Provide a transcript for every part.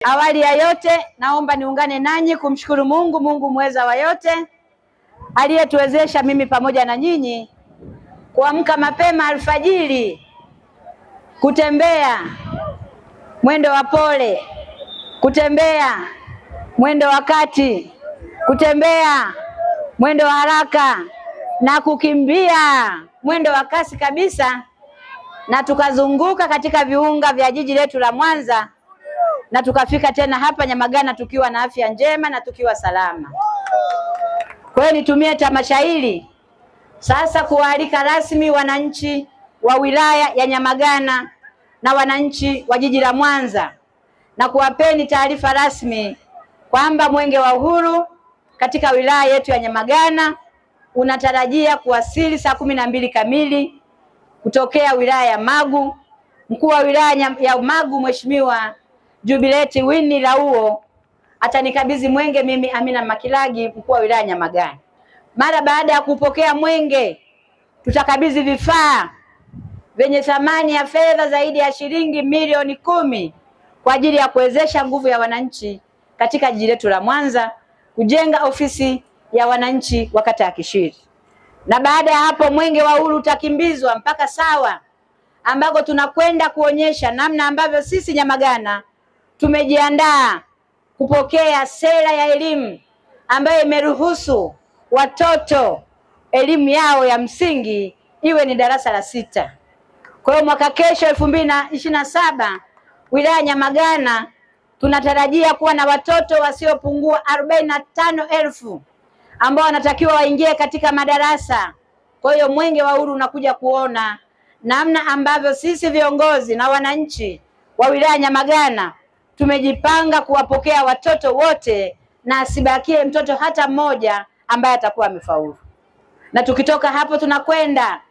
Awali ya yote naomba niungane nanyi kumshukuru Mungu mweza wa yote aliyetuwezesha mimi pamoja na nyinyi kuamka mapema alfajiri, kutembea mwendo wa pole, kutembea mwendo wa kati, kutembea mwendo wa haraka na kukimbia mwendo wa kasi kabisa, na tukazunguka katika viunga vya jiji letu la Mwanza na tukafika tena hapa Nyamagana tukiwa na afya njema na tukiwa salama. Kwa hiyo nitumie tamasha hili sasa kuwaalika rasmi wananchi wa wilaya ya Nyamagana na wananchi wa jiji la Mwanza na kuwapeni taarifa rasmi kwamba Mwenge wa Uhuru katika wilaya yetu ya Nyamagana unatarajia kuwasili saa 12 kamili kutokea wilaya ya Magu. Mkuu wa wilaya ya Magu Mheshimiwa Jubilet Winnie Lauo atanikabidhi mwenge mimi Amina Makilagi, mkuu wa wilaya Nyamagana. Mara baada ya kupokea mwenge, tutakabidhi vifaa vyenye thamani ya fedha zaidi ya shilingi milioni 10 kwa ajili ya kuwezesha nguvu ya wananchi katika jiji letu la Mwanza kujenga ofisi ya wananchi wa kata ya Kishiri. Na baada ya hapo Mwenge wa Uhuru utakimbizwa mpaka Sawa ambako tunakwenda kuonyesha namna ambavyo sisi Nyamagana tumejiandaa kupokea sera ya elimu ambayo imeruhusu watoto elimu yao ya msingi iwe ni darasa la 6. Kwa hiyo mwaka kesho 2027 wilaya Nyamagana tunatarajia kuwa na watoto wasiopungua 45,000 ambao wanatakiwa waingie katika madarasa. Kwa hiyo Mwenge wa Uhuru unakuja kuona namna ambavyo sisi viongozi na wananchi wa wilaya Nyamagana tumejipanga kuwapokea watoto wote na asibakie mtoto hata mmoja ambaye atakuwa amefaulu. Na tukitoka hapo tunakwenda,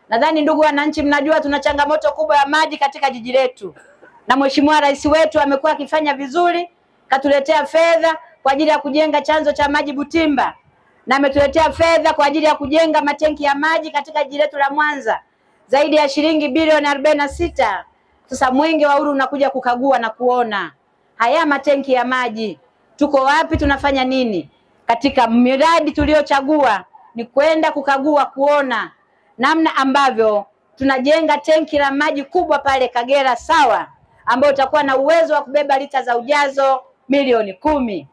nadhani ndugu wananchi mnajua tuna changamoto kubwa ya maji katika jiji letu, na Mheshimiwa Rais wetu amekuwa akifanya vizuri, katuletea fedha kwa ajili ya kujenga chanzo cha maji Butimba, na ametuletea fedha kwa ajili ya kujenga matenki ya maji katika jiji letu la Mwanza zaidi ya shilingi bilioni 46. Sasa Mwenge wa Uhuru unakuja kukagua na kuona haya matenki ya maji tuko wapi, tunafanya nini. Katika miradi tuliochagua ni kwenda kukagua kuona namna ambavyo tunajenga tenki la maji kubwa pale Kagera Sawa, ambayo utakuwa na uwezo wa kubeba lita za ujazo milioni 10,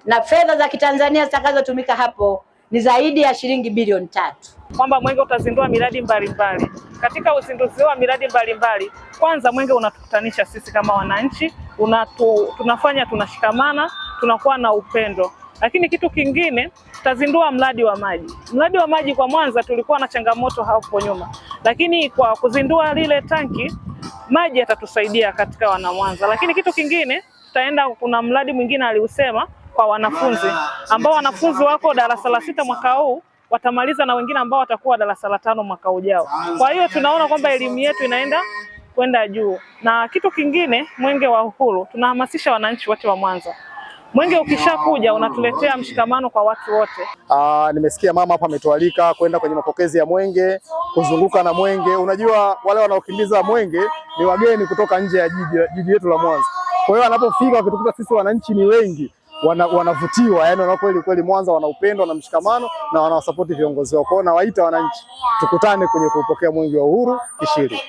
na fedha za Kitanzania zitakazotumika hapo ni zaidi ya shilingi bilioni 3. Kwamba Mwenge utazindua miradi mbalimbali. Katika uzinduzi wa miradi mbalimbali, kwanza Mwenge unatukutanisha sisi kama wananchi, tunafanya tunashikamana, tunakuwa na upendo. Lakini kitu kingine, tutazindua mradi wa maji. Mradi wa maji kwa Mwanza tulikuwa na changamoto hapo nyuma, lakini kwa kuzindua lile tanki maji yatatusaidia katika wana Mwanza. Lakini kitu kingine, kuna mradi mwingine aliusema kwa wanafunzi ambao wanafunzi wako darasa la 6 mwaka huu watamaliza, na wengine ambao watakuwa darasa la 5 mwaka ujao. Kwa hiyo tunaona kwamba elimu yetu inaenda kwenda juu. Na kitu kingine, Mwenge wa Uhuru tunahamasisha wananchi wote wa Mwanza. Mwenge ukishakuja unatuletea mshikamano kwa watu wote. Nimesikia mama hapa ametualika kwenda kwenye mapokezi ya Mwenge, kuzunguka na Mwenge. Unajua wale wanaokimbiza Mwenge ni wageni kutoka nje ya jiji letu la Mwanza. Kwa hiyo wanapofika wakitukuta sisi wananchi ni wengi, wanavutiwa, yani wanakweli kweli Mwanza wana upendo na mshikamano na wanawasapoti viongozi wao. Kwa hiyo nawaita wananchi tukutane kwenye kupokea Mwenge wa Uhuru Kishiri.